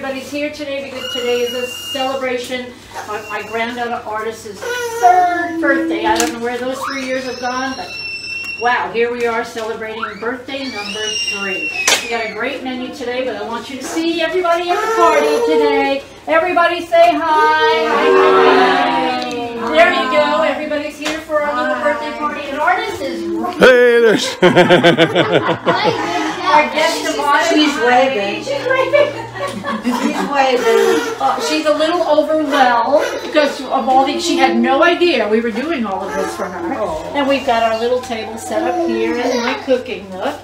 everybody's here today because today is a celebration of my granddaughter Artyse's 3rd birthday. I don't know where those 3 years have gone, but wow, here we are celebrating birthday number 3. We got a great menu today, but I want you to see everybody at the party today. Everybody say hi. Hi. There you go. Everybody's here for our little birthday party, and Artyse is right. Hey, there's. Our guest of honor. She's waving. She's waving. She's waving. She's a little overwhelmed because of all the. She had no idea we were doing all of this for her. Oh. And we've got our little table set up here in my cooking nook.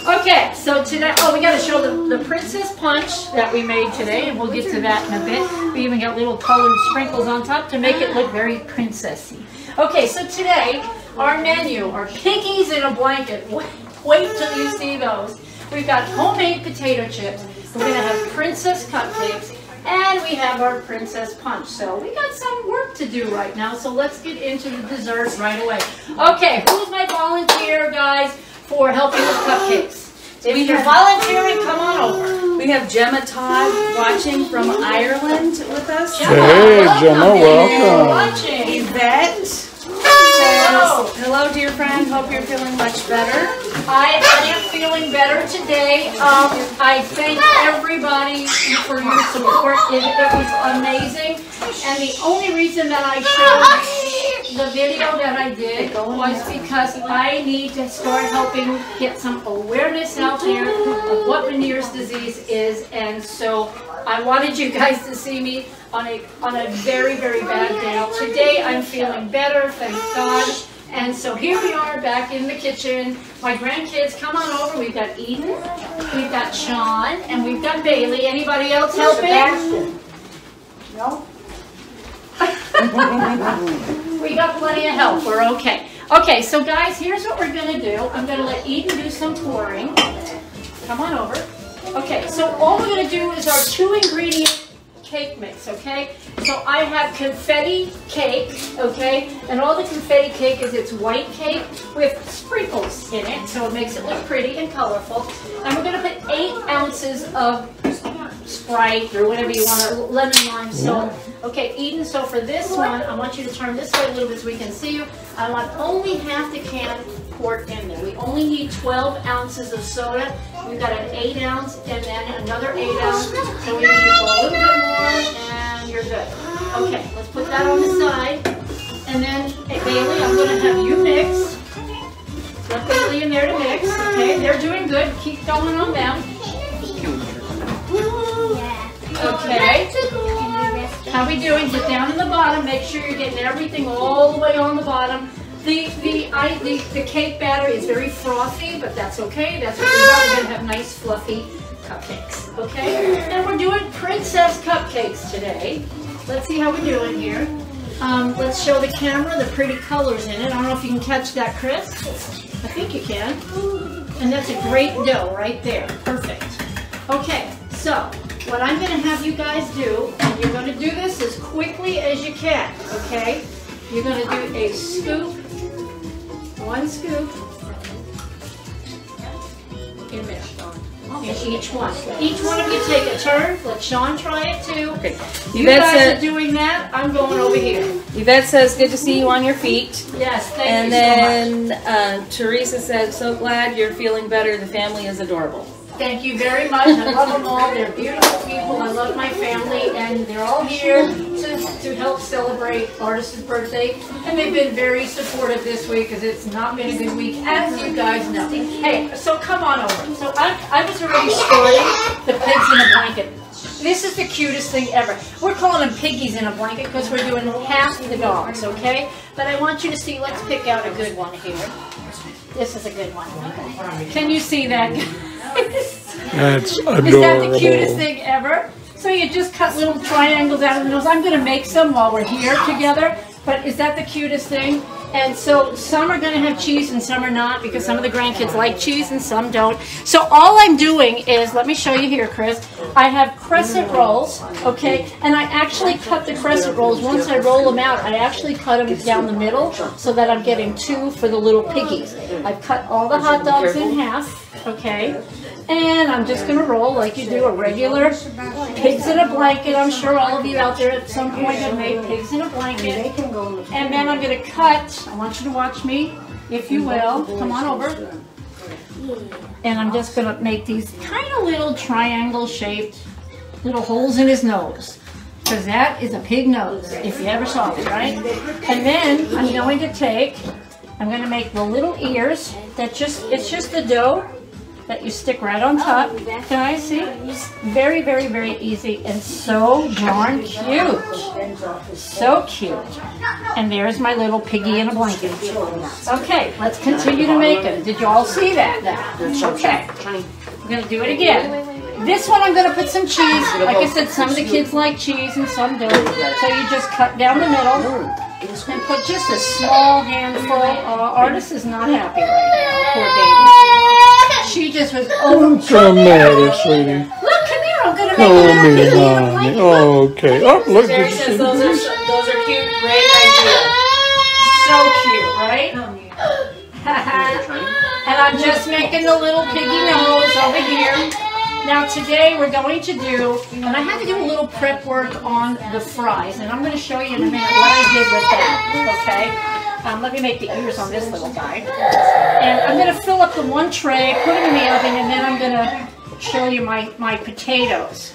Okay, so today, we got to show the princess punch that we made today, and we'll get to that in a bit. We even got little colored sprinkles on top to make it look very princessy. Okay, so today, our menu are piggies in a blanket. Wait till you see those. We've got homemade potato chips. We're going to have princess cupcakes, and we have our princess punch. So we got some work to do right now, so let's get into the dessert right away. Okay, who's my volunteer, guys, for helping with cupcakes? If you're volunteering, come on over. We have Gemma Todd watching from Ireland with us. Hey, Gemma, welcome. Watching. Yvette says, hello, dear friend. Hope you're feeling much better. I am feeling better today. I thank everybody for your support. It was amazing. And the only reason that I showed the video that I did was because I need to start helping get some awareness out there of what Meniere's disease is. And so I wanted you guys to see me on a very, very bad day. Today I'm feeling better, thank God. And so here we are back in the kitchen. My grandkids, come on over. We've got Eden, we've got Sean, and we've got Bailey. Anybody else helping? No? We got plenty of help. We're okay. Okay, so guys, here's what we're going to do. I'm going to let Eden do some pouring. Come on over. Okay, so all we're going to do is our 2-ingredient cake mix, okay? So I have confetti cake, okay? And all the confetti cake is it's white cake with sprinkles in it, so it makes it look pretty and colorful. And we're going to put 8 ounces of Sprite or whatever you want, lemon lime soda. Okay, Eden, so for this one, I want you to turn this way a little bit so we can see you. I want only half the can poured in there. We only need 12 ounces of soda. We've got an 8 ounce and then another 8 ounce. So we need to go a little bit more and you're good. Okay, let's put that on the side. And then, hey, Bailey, I'm going to have you mix. Let Bailey in there to mix. Okay, they're doing good. Keep going on them. Okay. How we doing? Get down in the bottom. Make sure you're getting everything all the way on the bottom. The cake batter is very frothy, but that's okay. That's what we want. We're going to have nice fluffy cupcakes. Okay? And we're doing princess cupcakes today. Let's see how we're doing here. Let's show the camera the pretty colors in it. I don't know if you can catch that, Chris. I think you can. And that's a great dough right there. Perfect. Okay, so what I'm going to have you guys do, and you're going to do this as quickly as you can, okay? You're going to do a scoop, 1 scoop in there. In each one. Each one of you take a turn. Let Sean try it too. Okay. You guys are doing that. I'm going over here. Yvette says, good to see you on your feet. Yes, thank you so much. And then Teresa said, so glad you're feeling better. The family is adorable. Thank you very much. I love them all. They're beautiful people. I love my family, and they're all here to help celebrate Artyse's birthday. And they've been very supportive this week because it's not been a good week, as you guys know. Hey, so come on over. So I was already starting the pigs in a blanket. This is the cutest thing ever. We're calling them piggies in a blanket because we're doing half the dogs, okay? But I want you to see, let's pick out a good one here. This is a good one. Can you see that? That's adorable. Is that the cutest thing ever? So you just cut little triangles out of the nose. I'm going to make some while we're here together. But is that the cutest thing? And so some are going to have cheese and some are not because some of the grandkids like cheese and some don't. So all I'm doing is, let me show you here, Chris. I have crescent rolls, okay? And I actually cut the crescent rolls. Once I roll them out, I actually cut them down the middle so that I'm getting 2 for the little piggies. I've cut all the hot dogs in half, okay? And I'm just going to roll like you do a regular pigs in a blanket. I'm sure all of you out there at some point have made pigs in a blanket. And then I'm going to cut. I want you to watch me, if you will. Come on over. And I'm just going to make these kind of little triangle shaped little holes in his nose. Because that is a pig nose, if you ever saw it, right? And then I'm going to make the little ears that it's just the dough that you stick right on top. Can I see? Very, very, very easy and so darn cute. So cute. And there's my little piggy in a blanket. Okay, let's continue to make them. Did you all see that now? Okay. I'm going to do it again. This one I'm going to put some cheese. Like I said, some of the kids like cheese and some don't. So you just cut down the middle and put just a small handful. Artyse is not happy right now, poor baby. She just was Dramatic, sweetie. Look, come here. I'm going to make a little piggy in a blanket. Oh, okay. Oh, look. Sarah says those are cute. Great idea. So cute, right? And I'm just making the little piggy nose over here. Now today we're going to do, and I had to do a little prep work on the fries, and I'm going to show you in a minute what I did with that, okay? Let me make the ears on this little guy. And I'm going to fill up the one tray, put it in the oven, and then I'm going to show you my potatoes.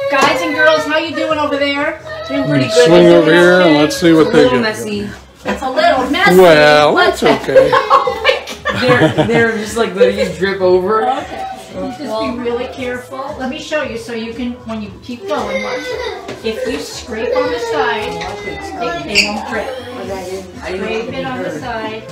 Guys and girls, how you doing over there? Doing pretty good. Swing over here and let's see what they get. Messy. It's a little messy. Well, that's okay. Oh my God. They're just like letting you drip over. Okay. Just be really careful. Let me show you so you can, when you keep going, watch. If you scrape on the side, they won't drip. Scrape it on the side.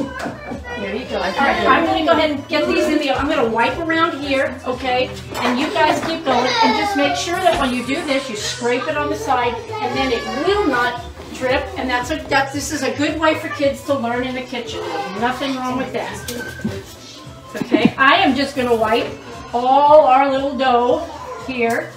There you go. All right, I'm going to go ahead and get these in the, I'm going to wipe around here, okay? And you guys keep going and just make sure that when you do this, you scrape it on the side and then it will not drip. And this is a good way for kids to learn in the kitchen. There's nothing wrong with that. Okay, I am just going to wipe all our little dough here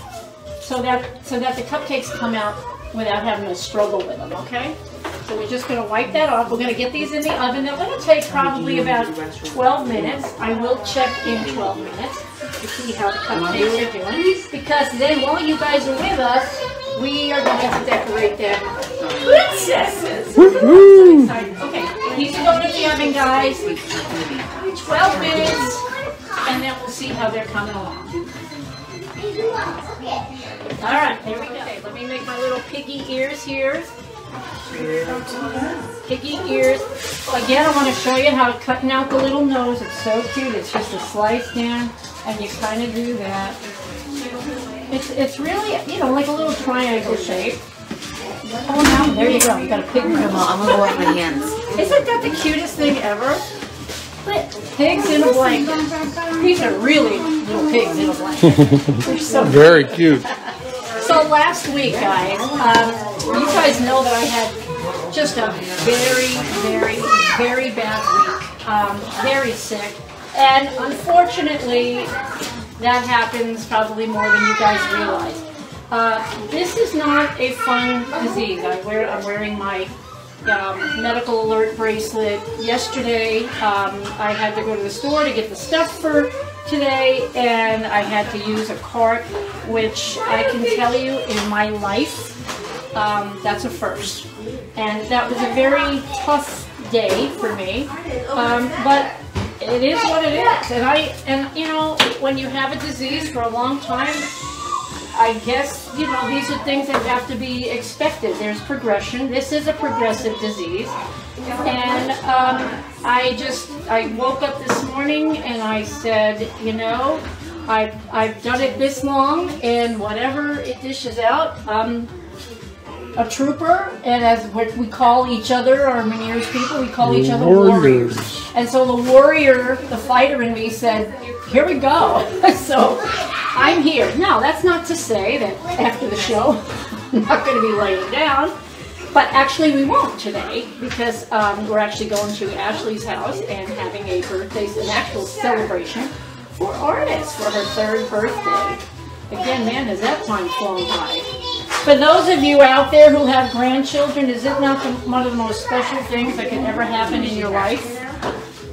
so that the cupcakes come out without having to struggle with them, okay? So we're just going to wipe that off. We're going to get these in the oven. They're going to take probably about 12 minutes. I will check in 12 minutes to see how the cupcakes are doing. Because then while you guys are with us, we are going to decorate them princesses. Woohoo! Okay, these are going to the oven, guys. 12 minutes. And then we'll see how they're coming along. All right, here we go. Okay, let me make my little piggy ears here. Piggy ears. Again, I want to show you how cutting out the little nose. It's so cute. It's just a slice down, and you kind of do that. It's really, you know, like a little triangle shape. Oh, now there you go. You got a pig. I'm gonna go wash my hands. Isn't that the cutest thing ever? Pigs in a blanket. These are really little pigs in a blanket. They're so Very cute. So last week, guys, you guys know that I had just a very, very, very bad week. Very sick. And unfortunately, that happens probably more than you guys realize. This is not a fun disease. I'm wearing my medical alert bracelet. Yesterday, I had to go to the store to get the stuff for today, and I had to use a cart, which I can tell you in my life, that's a first. And that was a very tough day for me, but it is what it is. And you know, when you have a disease for a long time, I guess, you know, these are things that have to be expected. There's progression. This is a progressive disease. And I woke up this morning and I said, you know, I've done it this long, and whatever it dishes out, a trooper, and as what we call each other, our Meniere's people, we call each other warriors. And so the warrior, the fighter in me said, here we go. So I'm here. Now, that's not to say that after the show, I'm not going to be laying down. But actually, we won't today, because we're actually going to Ashley's house and having a birthday, an actual celebration for Artyse for her 3rd birthday. Again, man, has that time flown by. For those of you out there who have grandchildren, is it not one of the most special things that can ever happen in your life?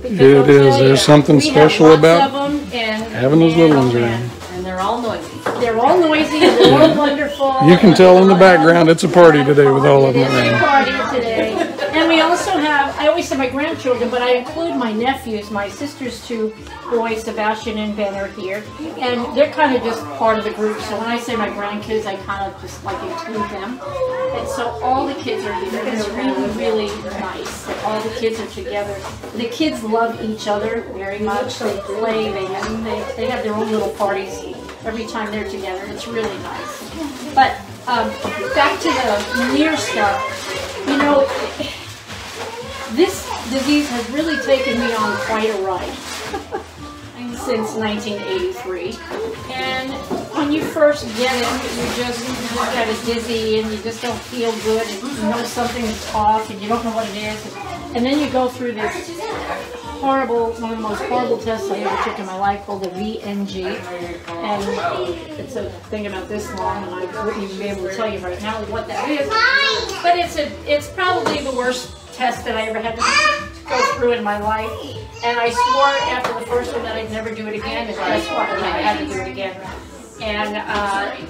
It is. There's something special about it. And Having those little ones man, around. And they're all noisy. they're all noisy, they're all wonderful. You can tell in the background it's a party today with all of It them is a around. party today. And we also have, I always say my grandchildren, but I include my nephews. My sister's two boys, Sebastian and Ben, are here. And they're kind of just part of the group. So when I say my grandkids, I kind of just like include them. And so all the kids are here. And it's really, really nice that all the kids are together. The kids love each other very much. They play, they have their own little parties every time they're together. It's really nice. But back to the Meniere stuff, you know, this disease has really taken me on quite a ride since 1983. And when you first get it, you're just kind of dizzy and you just don't feel good and you know something is off and you don't know what it is. And then you go through this horrible, one of the most horrible tests I ever took in my life called the VNG. And it's a thing about this long and I wouldn't even be able to tell you right now what that is. But it's probably the worst test that I ever had to go through in my life. And I swore after the first one that I'd never do it again, and guess what? I had to do it again. And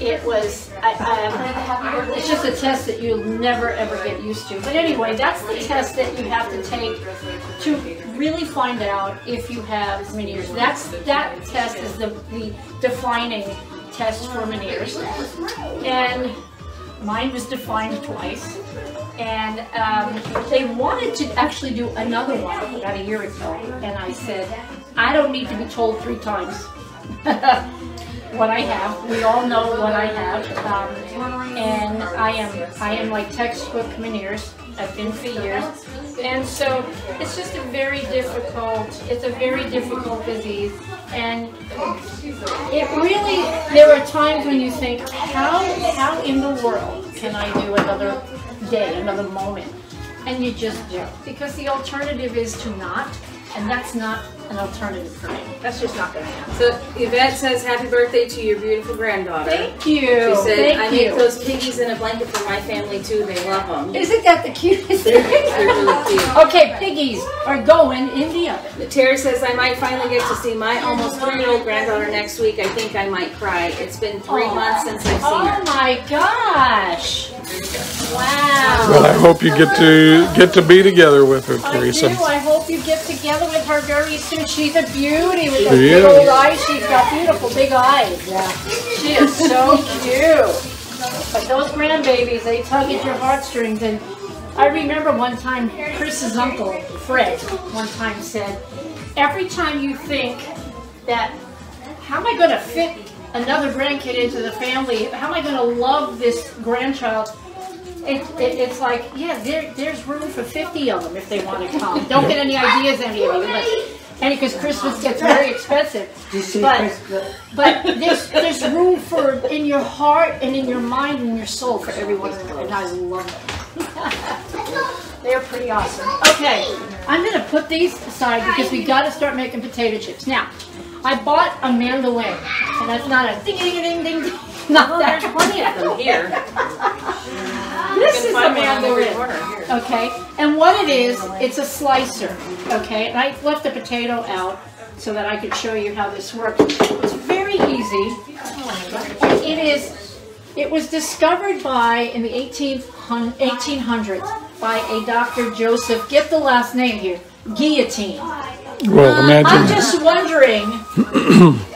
it was, it's just a test that you'll never ever get used to. But anyway, that's the test that you have to take to really find out if you have Meniere's. That test is the defining test for Meniere's. And mine was defined twice. And they wanted to actually do another one about a year ago. And I said, I don't need to be told 3 times what I have. We all know what I have. And I am like textbook Meniere's. I've been for years. And so it's just a very difficult disease. And it really, there are times when you think, how in the world can I do another day, another moment? And you just do. Because the alternative is to not, and that's not an alternative for me. That's just not going to happen. So Yvette says, happy birthday to your beautiful granddaughter. Thank you. She said, I make you. those piggies in a blanket for my family too. They love them. Isn't that the cutest thing? They're really cute. Okay, piggies are going in the oven. Terry says, I might finally get to see my almost 3-year-old granddaughter next week. I think I might cry. It's been 3 months since I've seen her. Oh my gosh. Wow. Well, I hope you get to be together with her, Teresa. I do. I hope you get together with her very soon. She's a beauty with those big old eyes. She's got beautiful big eyes. Yeah. She is so cute. But those grandbabies, they tug at your heartstrings. And I remember one time, Chris's uncle, Fred, one time said, every time you think that, how am I going to fit another grandkid into the family? How am I going to love this grandchild? It's like, yeah, there's room for 50 of them if they want to come. Don't get any ideas, any of you. And because Christmas gets very expensive. But there's room for, in your heart and in your mind and your soul for everyone. And I love them. They're pretty awesome. Okay, I'm going to put these aside because we got to start making potato chips. Now, I bought a mandolin. And that's not a ding-a-ding-ding-ding. Not that. There's plenty of them here. This is a mandolin, okay? And what it is, it's a slicer, okay? And I left the potato out so that I could show you how this works. It's very easy. It was discovered in the 1800s by a Dr. Joseph, get the last name here, Guillotine. Well, imagine. I'm just wondering,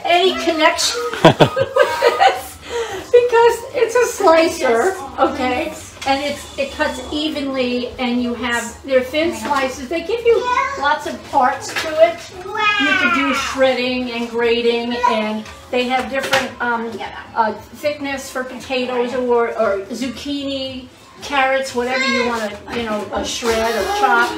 any connection with this? Because it's a slicer, okay? And it cuts evenly, and they're thin slices. They give you lots of parts to it. You can do shredding and grating, and they have different thickness for potatoes or zucchini, carrots, whatever you want to, shred or chop.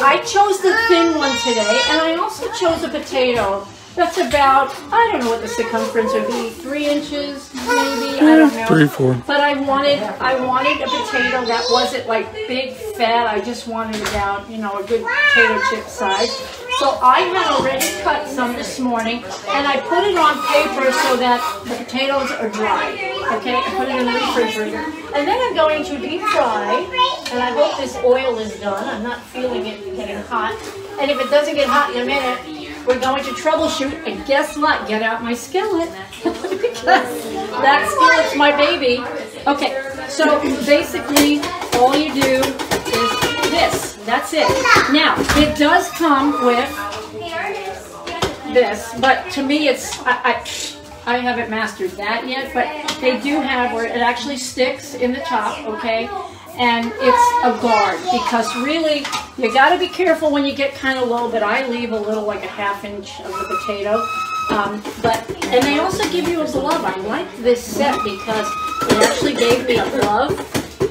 I chose the thin one today, and I also chose a potato that's about, I don't know what the circumference would be, 3 inches, maybe, I don't know. 3, 4. But I wanted a potato that wasn't like big, fat. I just wanted about, a good potato chip size. So I had already cut some this morning, and I put it on paper so that the potatoes are dry. Okay, I put it in the refrigerator. And then I'm going to deep fry, and I hope this oil is done. I'm not feeling it getting hot. And if it doesn't get hot in a minute, we're going to troubleshoot, and guess what? Get out my skillet, because that skillet's my baby. Okay, so basically, all you do is this. That's it. Now, it does come with this, but to me, it's I haven't mastered that yet, but they do have where it actually sticks in the top, okay? And it's a guard, because really, you got to be careful when you get kind of low, but I leave a little, like a ½ inch of the potato. And they also give you a glove. I like this set because it actually gave me a glove,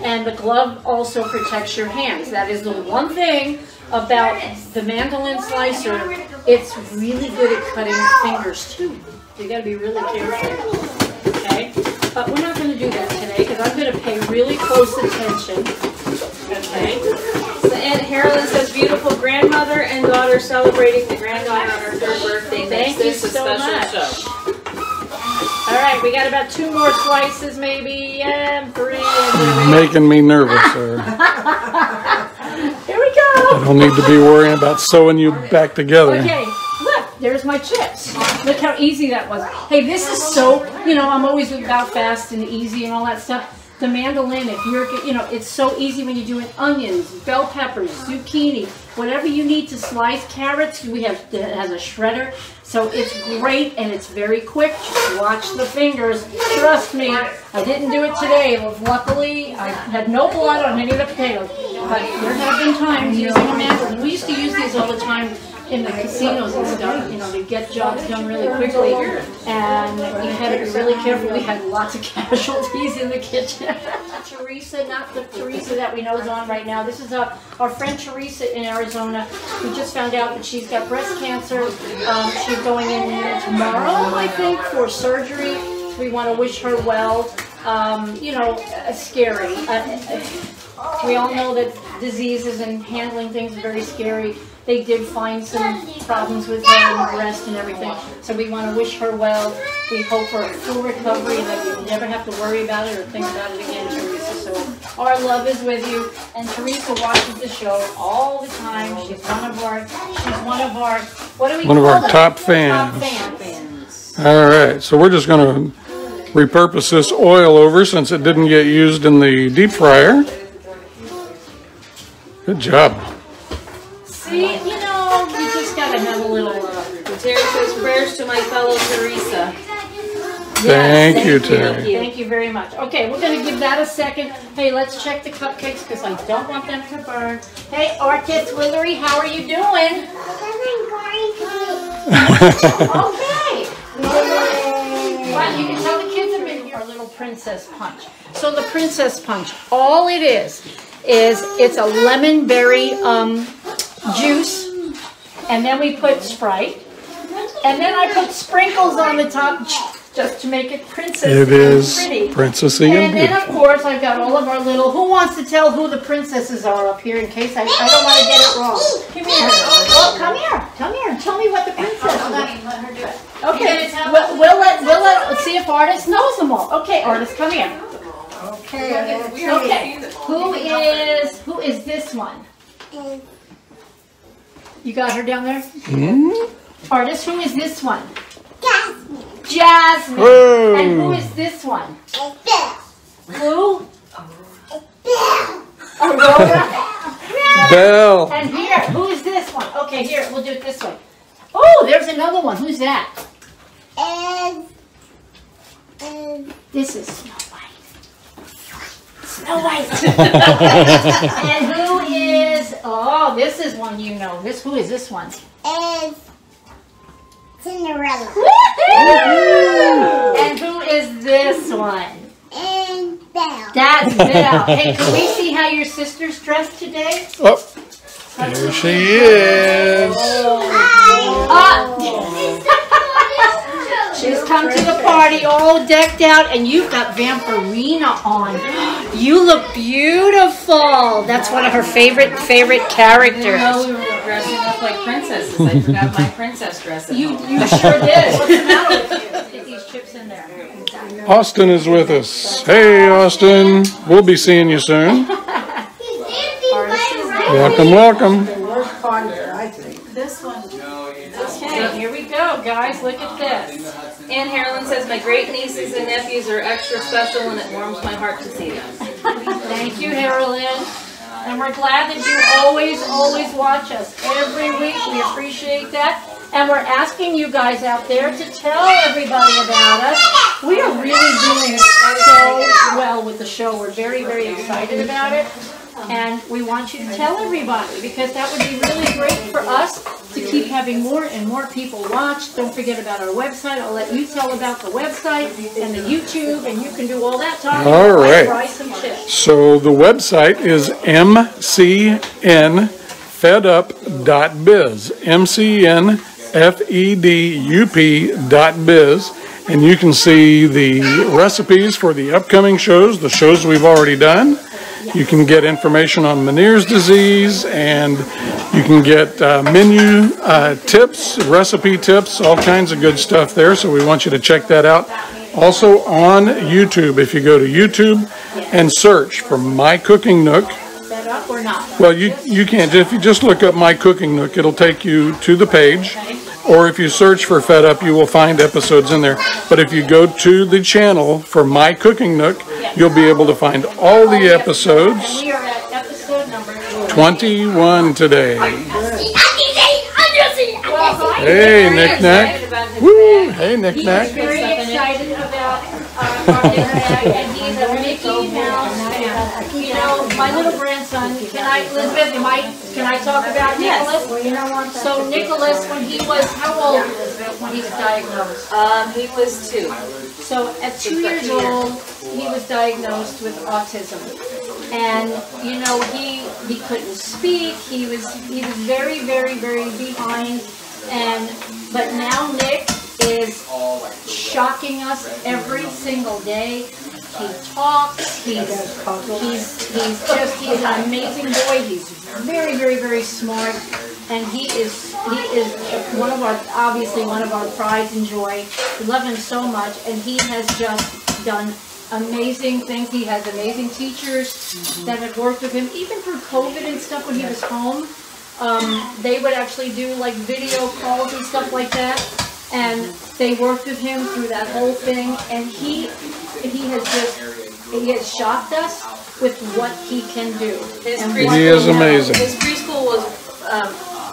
and the glove also protects your hands. That is the one thing about the mandolin slicer. It's really good at cutting fingers too. You got to be really careful. Okay? But we're not going to do that today because I'm going to pay really close attention. Okay? So Aunt Carolyn says, beautiful grandmother and daughter celebrating the granddaughter on her 3rd birthday. Thank you so much. All right, we got about 2 more slices maybe, and 3. And making me nervous, sir. Here we go. I don't need to be worrying about sewing you back together. Okay, look, there's my chips. Look how easy that was. Hey, this is so, I'm always about fast and easy and all that stuff. The mandolin, if you're, it's so easy when you're doing onions, bell peppers, zucchini, whatever you need to slice. Carrots, it has a shredder. So it's great and it's very quick. Just watch the fingers. Trust me, I didn't do it today. Luckily, I had no blood on any of the potatoes. But there have been times using a mandolin. We used to use these all the time in the casinos and stuff, to get jobs done really quickly, and you had to be really careful. We had lots of casualties in the kitchen. Teresa, not the Teresa that we know is on right now. This is our friend Teresa in Arizona. We just found out that she's got breast cancer. She's going in tomorrow, I think, for surgery. We want to wish her well. Scary. We all know that diseases and handling things are very scary. They did find some problems with her and the breast and everything. So we want to wish her well. We hope for a full recovery and that you never have to worry about it or think about it again, Teresa. So our love is with you. And Teresa watches the show all the time. She's one of our what do we call our them? top fans. Top fans. All right, so we're just going to repurpose this oil over since it didn't get used in the deep fryer. Good job. See, you just got to have a little... Terry says, prayers to my fellow Teresa. Thank you, Terry. Thank you very much. Okay, we're going to give that a second. Hey, let's check the cupcakes because I don't want them to burn. Hey, Artyse, Willery, how are you doing? Okay. Well, you can tell the kids have been our little princess punch. So the princess punch, all it is it's a lemon berry juice, and then we put Sprite, and then I put sprinkles on the top just to make it princessy. It is pretty. princessy and then of course I've got all of our little, who wants to tell who the princesses are up here in case I don't want to get it wrong. Come here. Oh, come here and tell me what the princesses are. Let her do it. Okay, let's see if Artyse knows them all. Okay, Artyse, come here. Okay. Who is this one? You got her down there? Artyse, who is this one? Jasmine. Whoa. And who is this one? Who? Aurora. Belle. And here, who is this one? Okay, here, we'll do it this way. Oh, there's another one. Who's that? This is Snow White. Snow White. And who is, this is one you know. Who is this one? Cinderella. And who is this one? Belle. That's Belle. Hey, can we see how your sister's dressed today? Oh, there she is. She's come to the party all decked out, and you've got Vampirina on. You look beautiful. That's one of her favorite characters. No, we were dressing up like princesses. I forgot my princess dress at home. You sure did. What's the matter with you? Get these chips in there. Austin is with us. Hey, Austin. We'll be seeing you soon. Welcome, welcome. The worst part of it, I think. This one. Okay. guys, look at this. Ann Harlan says, my great nieces and nephews are extra special and it warms my heart to see them. Thank you, Harlan. And we're glad that you always watch us every week. We appreciate that. And we're asking you guys out there to tell everybody about us. We are really doing so well with the show. We're very, very excited about it. And we want you to tell everybody, because that would be really great for us to keep having more and more people watch. Don't forget about our website. I'll let you tell about the website and the YouTube, and you can do all that talking. All right. Fry some chips. So the website is MCN FEDup.biz. MCN FEDUP.biz. And you can see the recipes for the upcoming shows, the shows we've already done. You can get information on Meniere's disease, and you can get menu tips, recipe tips, all kinds of good stuff there. So we want you to check that out. Also on YouTube, if you go to YouTube and search for My Cooking Nook. Set up or not? Well, you can't. If you just look up My Cooking Nook, it'll take you to the page. Or if you search for Fed Up, you will find episodes in there. But if you go to the channel for My Cooking Nook, you'll be able to find all the episodes. And we are at episode number 21 today. Well, hi, Hey, Nick. Knick Knack. Woo! Hey, Knick He's Knack. very excited about our Knick Knack, and he's a Mickey Mouse fan. You know, my little grandson, Elizabeth, can I talk about Nicholas? So Nicholas, when he was, how old, Elizabeth, when he was diagnosed? He was 2. So at 2 years old, he was diagnosed with autism. And, you know, he couldn't speak, he was very, very, very behind. But now Nick is shocking us every single day. He talks, he's an amazing boy. He's very, very, very smart. And he is obviously one of our pride and joy. We love him so much, and he has just done amazing things. He has amazing teachers that have worked with him, even through COVID and stuff when he was home. They would actually do like video calls and stuff like that, and they worked with him through that whole thing. And he has shocked us with what he can do. He is amazing. His preschool was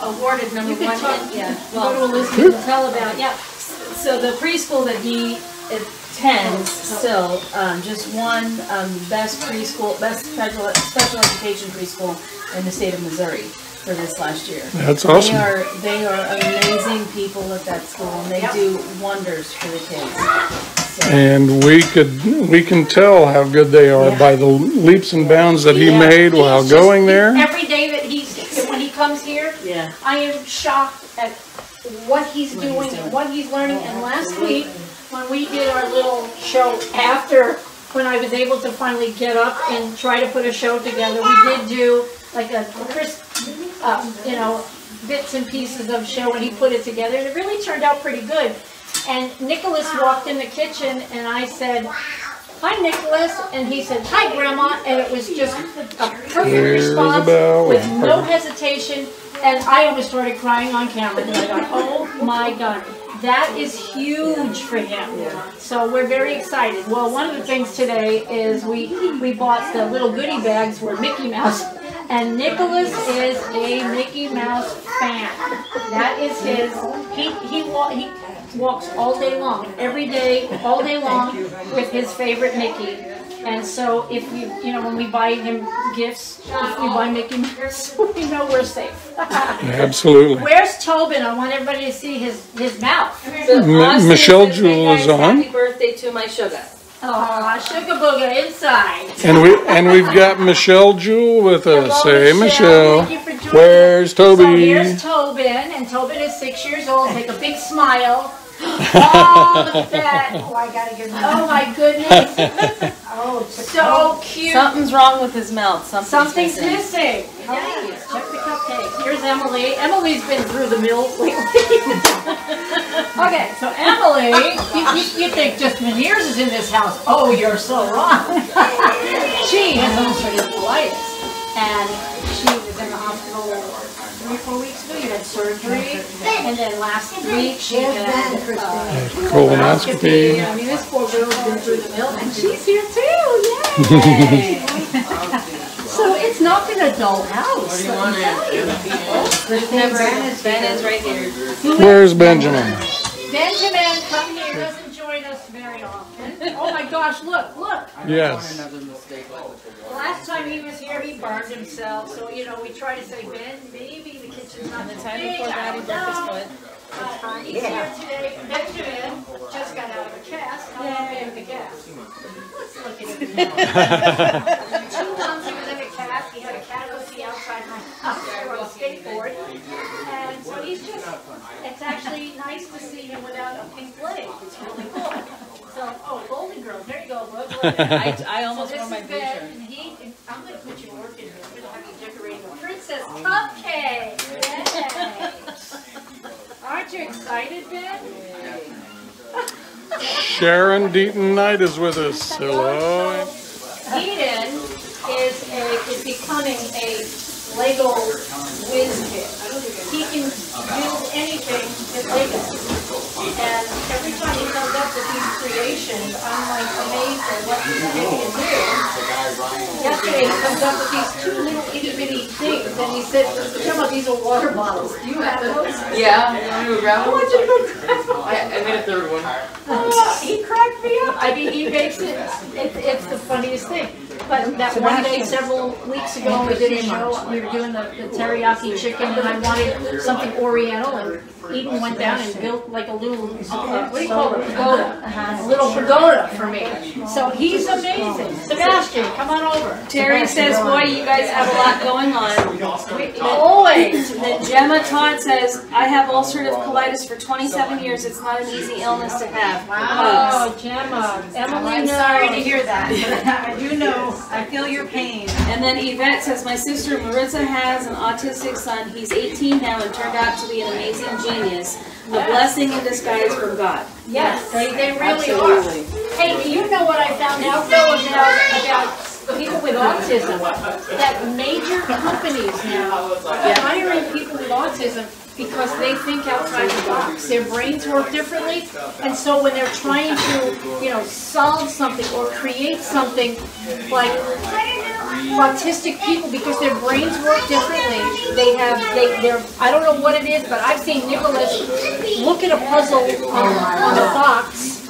awarded number 1. Go to Elizabeth and tell about So the preschool that he attends still just won best special education preschool in the state of Missouri for this last year. That's awesome. They are amazing people at that school, and they do wonders for the kids. So. And we can tell how good they are by the leaps and bounds that he made while going there. Every day that when he comes here, I am shocked at what he's doing and what he's learning. And last week, when we did our little show when I was able to finally get up and try to put a show together, we did do like a bits and pieces of show, and he put it together, and it really turned out pretty good. And Nicholas walked in the kitchen, and I said, "Hi, Nicholas," and he said, "Hi, Grandma," and it was just a perfect response with no hesitation, and I almost started crying on camera, and I thought, oh my God. That is huge for him. So we're very excited. Well, one of the things today is we bought the little goodie bags for Mickey Mouse. And Nicholas is a Mickey Mouse fan. That is his, he walks all day long, every day, all day long with his favorite Mickey. And so if when we buy him gifts, if we buy Mickey Mouse, we know we're safe. Absolutely. Where's Tobin? I want everybody to see his mouth. Michelle Jewell is on. Happy birthday to my sugar. Oh, sugar booger inside. And we've got Michelle Jewell with us. Hello, Hey, Michelle. Thank you for joining. Where's Toby? So here's Tobin, and Tobin is 6 years old. Take a big smile. Oh, look at that. Oh, I gotta give him. Oh my goodness. Oh, so cute. Something's wrong with his mouth. Something's missing. Yes. Check the cupcakes. Here's Emily. Emily's been through the mill lately. Okay, so Emily, you think just Meniere's is in this house. Oh, you're so wrong. She has ulcerative colitis, and she was in the hospital 3 or 4 weeks ago, you had surgery, and then last week she had colonoscopy. I mean, this poor girl's been through the mill, and she's here too. Yay! So it's not been a dull house. Ben is right here. Where's Benjamin? Benjamin, come here, doesn't join us very often. Oh my gosh, look, look. Yes. Last time he was here, he burned himself. So, you know, we try to say, Ben, maybe the kitchen's not the Time before Daddy broke his foot. He's here today. Benjamin just got out of a cast. How long have you been in the cast? Let's look at him. 2 months he was in a cast. He had a canopy outside my house on a skateboard. And so he's just, it's actually nice to see him without a pink leg. It's really cool. So, oh, Golden Girls. There you go, Book. I almost wore my blue shirt. I'm going to put you work in here. I'm going to have you decorating a princess cupcake. Yay. Aren't you excited, Ben? Sharon Deaton Knight is with us. Hello. Deaton is becoming a Lego whiz kid. He can build anything with Lego. And every time he comes up with these creations, I'm like amazed at what this kid can do. Yesterday he comes up with these 2 little itty bitty things, and he said, "Come on, these are water bottles. Do you have those?" Yeah, you want to grab I one? want you to grab one. I made a 3rd one. He cracked me up. I mean, he makes it. It's the funniest thing. But that one day, several weeks ago, we did a show. We were doing the teriyaki chicken, and I wanted something Oriental, and Eden went down and built like a little, what do you call it, pagoda. A little pagoda for me. So he's amazing. Sebastian, come on over. Terry says, boy, you guys have a lot going on. Always. And then Gemma Todd says, I have ulcerative colitis for 27 years. It's not an easy illness to have. Wow, Gemma. Emily, I'm sorry to hear that. I do know. I feel your pain. And then Yvette says, my sister Marissa has an autistic son. He's 18 now and turned out to be an amazing genius. A blessing in disguise from God. Yes, they really are. Hey, you know what I found out though about people with autism? That major companies now are hiring people with autism because they think outside the box. Their brains work differently, and so when they're trying to, you know, solve something or create something like autistic people, because their brains work differently, they're I don't know what it is, but I've seen Nicholas look at a puzzle on a box,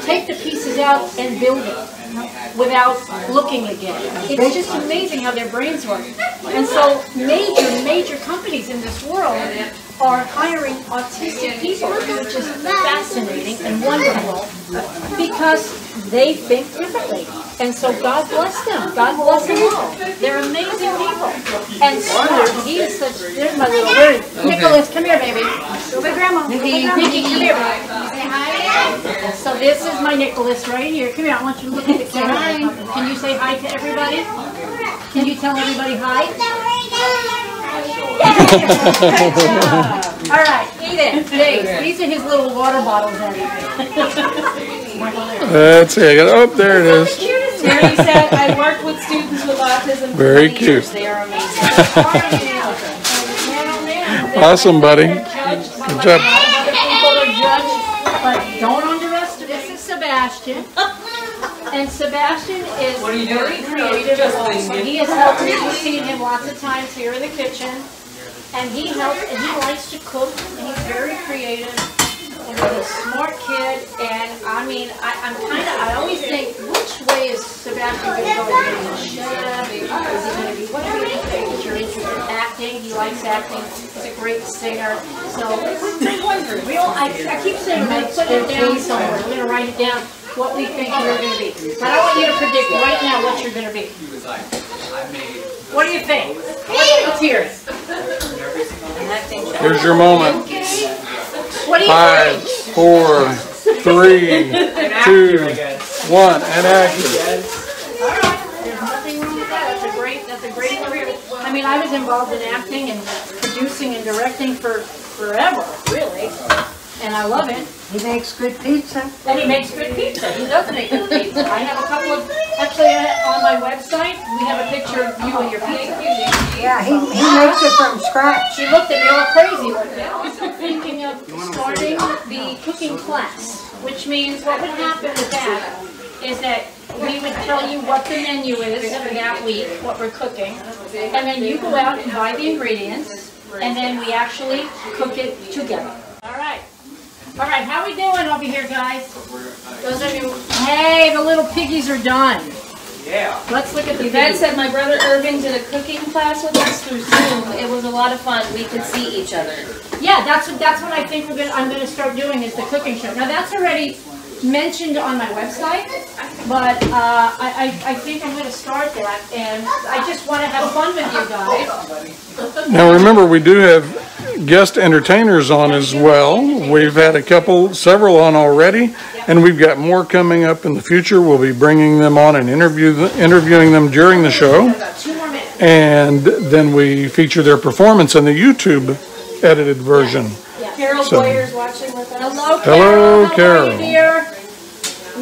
take the pieces out and build it without looking again. It's just amazing how their brains work. And so major companies in this world are hiring autistic people, which is fascinating and wonderful because they think differently. And so God bless them. God bless them all. They're amazing people. And smart. He is such, there's my little bird. Nicholas, come here, baby. Go by Grandma. Nikki, come here, baby. Say hi. So this is my Nicholas right here. Come here, I want you to look at the camera. Can you say hi to everybody? Can you tell everybody hi? All right, Eden, Dave, these are his little water bottles that he Let's see. Oh, there it is. Terry said, I work with students with autism for Very many years. cute. They are amazing. Awesome, buddy. Good job. But don't underestimate. This is Sebastian. And Sebastian is very creative and awesome. He has helped me. You've seen him lots of times here in the kitchen. And he helps, and he likes to cook, and he's very creative. And he's a smart kid. And I mean, I always think, which way is Sebastian going to go? Is he going to be a chef? Is he going to be, what do you think? Is you're interested in acting? He likes acting. He's a great singer. So we're wondering. I keep saying, I'm going to put it down somewhere. I'm going to write it down. What we think you're going to be. But I want you to predict right now what you're going to be. What do you think? Let's hear it. Here's your moment. What do you 5, think? 4, 3, 2, 1, and action. All right. There's nothing wrong with that. That's a great career. I mean, I was involved in acting and producing and directing for forever, really. and I love it. He makes good pizza. And he makes good pizza. He does make good pizza. I have a couple of, actually on my website, we have a picture of you and your pizza. Yeah, he makes it from scratch. She looked at me all crazy with it. I'm also thinking of starting the cooking class, which means what would happen with that is that we would tell you what the menu is for that week, what we're cooking, and then you go out and buy the ingredients, and then we actually cook it together. All right. All right, how we doing over here, guys? Those of you, hey, the little piggies are done. Yeah. Let's look at the Yvette piggies. said my brother Irving did a cooking class with us through Zoom. It was a lot of fun. We could see each other. Yeah, that's what I think I'm gonna start doing is the cooking show. Now that's already mentioned on my website, but I think I'm gonna start that, and I just want to have fun with you guys. Now remember, we do have guest entertainers on as well. We've had several on already, and we've got more coming up in the future. We'll be bringing them on and interviewing them during the show, 2 more minutes. and then we feature their performance in the YouTube edited version. Carol Boyer's watching with us. Hello, Carol. Hello, Carol. How are you, dear?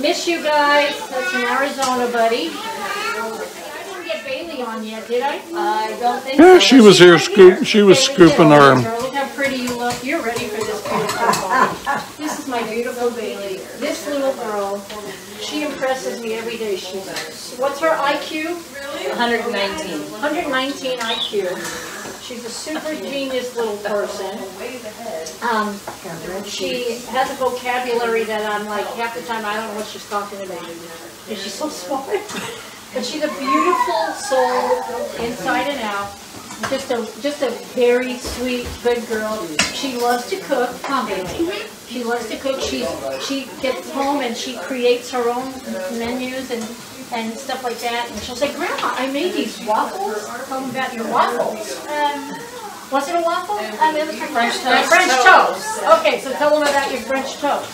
Miss you guys. That's from Arizona, buddy. I didn't get Bailey on yet, did I? I don't think Yeah, so. she was here. She was scooping our. Girl, look how pretty you look. You're ready for this beautiful ball. This is my beautiful Bailey. This little girl, she impresses me every day. What's her IQ? 119. 119 IQ. She's a super genius little person. She has a vocabulary that I'm like, half the time I don't know what she's talking about. And she's so smart. But she's a beautiful soul, inside and out. Just a very sweet, good girl. She loves to cook. Come, Bailey. She loves to cook. She gets home and she creates her own menus and stuff like that. And she'll say, Grandma, I made these waffles. Tell them about your waffles. Was it a waffle? It was French toast. French toast. Okay, so tell them about your French toast.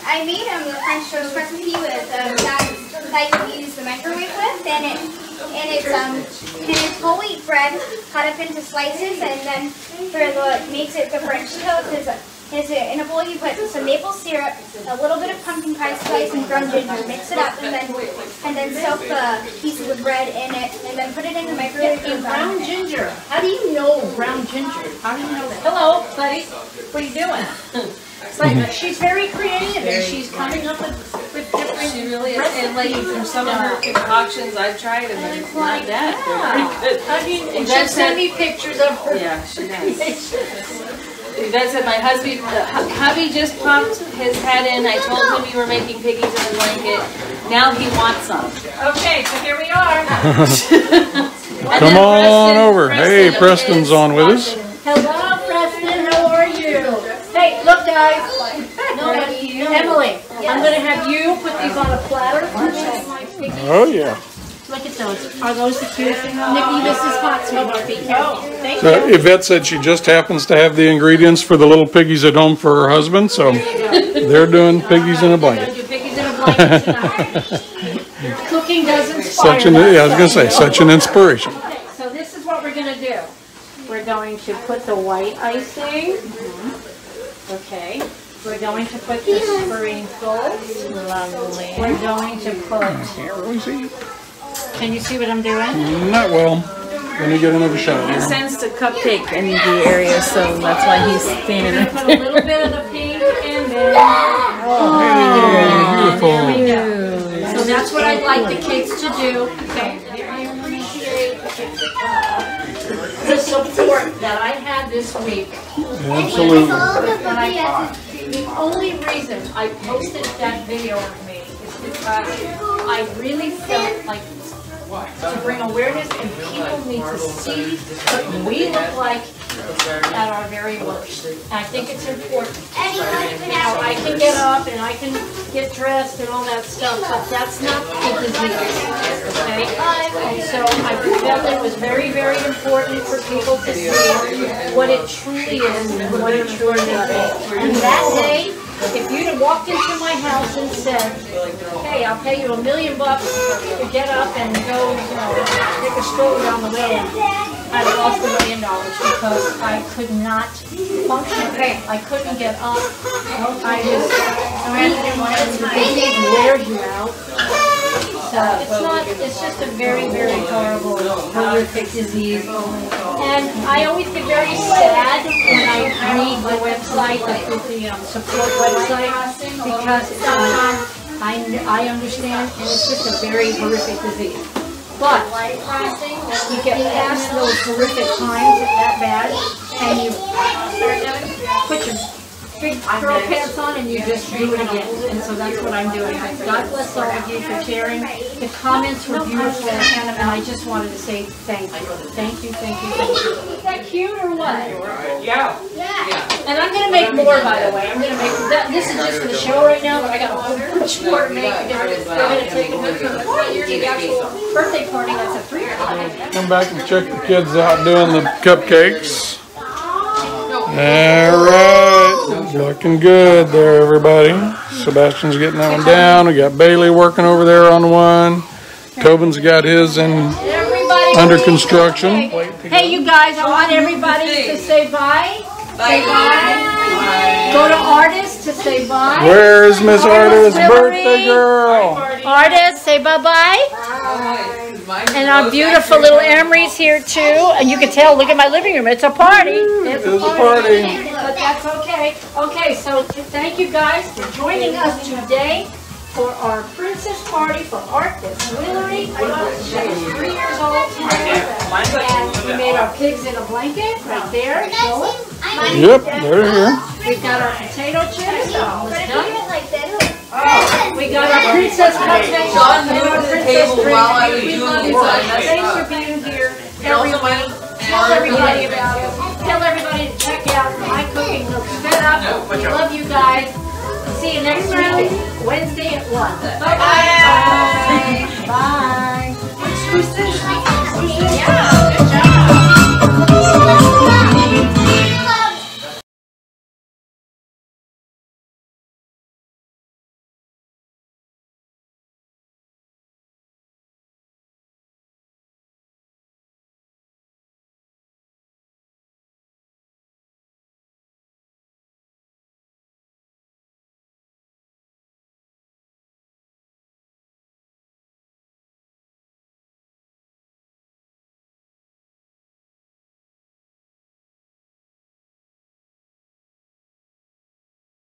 I made the French toast recipe with that you use the microwave with, and it's whole wheat bread cut up into slices, and then for what makes it the French toast is in a bowl you put some maple syrup, a little bit of pumpkin pie slice, and ground ginger. Mix it up, and then soak the pieces of bread in it, and then put it in the microwave. And ground ginger. How do you know ground ginger? How do you know that? Hello, buddy. What are you doing? Like, she's very creative, and she's coming up with different She really is. recipes. And like from some of her concoctions I've tried, and it's not bad. They're pretty good. And she'll send me pictures of her. Yeah, she does. Yvette said my hubby just popped his head in. I told him you were making piggies in a blanket. Now he wants some. Okay, so here we are. Come on over. Hey, Preston's on with us. Hello, Preston. How are you? Hey, look, guys. Emily, I'm going to have you put these on a platter. Oh yeah. Look at those. Are those the cutest things? Nikki, this is hot, sweetheart. Be careful. Thank So you. Yvette said she just happens to have the ingredients for the little piggies at home for her husband, so they're doing piggies in a We're going to blanket. do piggies in a blanket tonight. Cooking does inspire us. I was gonna say, such an inspiration. Okay, so this is what we're going to do. We're going to put the white icing. Okay. We're going to put the sprinkles. Lovely. We're going to put... Can you see what I'm doing? Not well. Let me get another shot He here. sensed a cupcake in the area, so that's why he's standing We're there. going to put a little bit of the pink in there. Beautiful. There we go. So that's what I'd like the kids to do. Okay. I appreciate the support that I had this week. Absolutely. The only reason I posted that video of me is because I really felt like to bring awareness, and people need to see what we look like at our very worst. I think it's important. Now, I can get up and I can get dressed and all that stuff, but that's not the disease, okay? And so I felt it was very, very important for people to see what it truly is and what it truly is. And that day, if you'd have walked into my house and said, hey, I'll pay you $1 million to get up and go, take a stroll down the way, I lost $1 million because I could not function. I couldn't get up. I just, the disease wears you out. So it's just a very, very horrible, horrific disease. And I always get very sad when I read the website, the support website, because I understand, and it's just a very horrific disease. But you get past those horrific times that bad, and you put your big girl pants on and you just do it again. And so that's what I'm doing. God bless all of you for sharing. The comments were beautiful, and I just wanted to say thank you. Thank you, thank you, thank you. Is that cute or what? Yeah. And I'm going to make more, by the way. I'm going to make that. This is just for the show right now, but I got a whole bunch more to make. We're going to take a picture of the actual birthday party. That's a 3 o'clock. Come back and check the kids out doing the cupcakes. All right, looking good there, everybody. Sebastian's getting that one down. We got Bailey working over there on one. Tobin's got his under construction. Hey, you guys, I want everybody to say bye. Say bye. Go to Artyse to say bye. Where is Miss Artyse, birthday girl? Artyse, say bye-bye. And our beautiful little Emery's here too. And you can tell, look at my living room. It's a party. It's a party. But that's okay. Okay, so thank you guys for joining us today for our princess party for Artyse. Hillary, she was 3 years old today. And we made our pigs in a blanket right there. Show it. Yep, they're here. We've got our potato chips. Almost done. We got our princess cupcakes. John moved to the table while I was doing this. Thanks for being here. Tell everybody about it. Tell everybody to check out my cooking Nook FED Up. We love you guys. See you next week, Wednesday at 1. Bye-bye. Bye. Bye. Who's this? Yeah.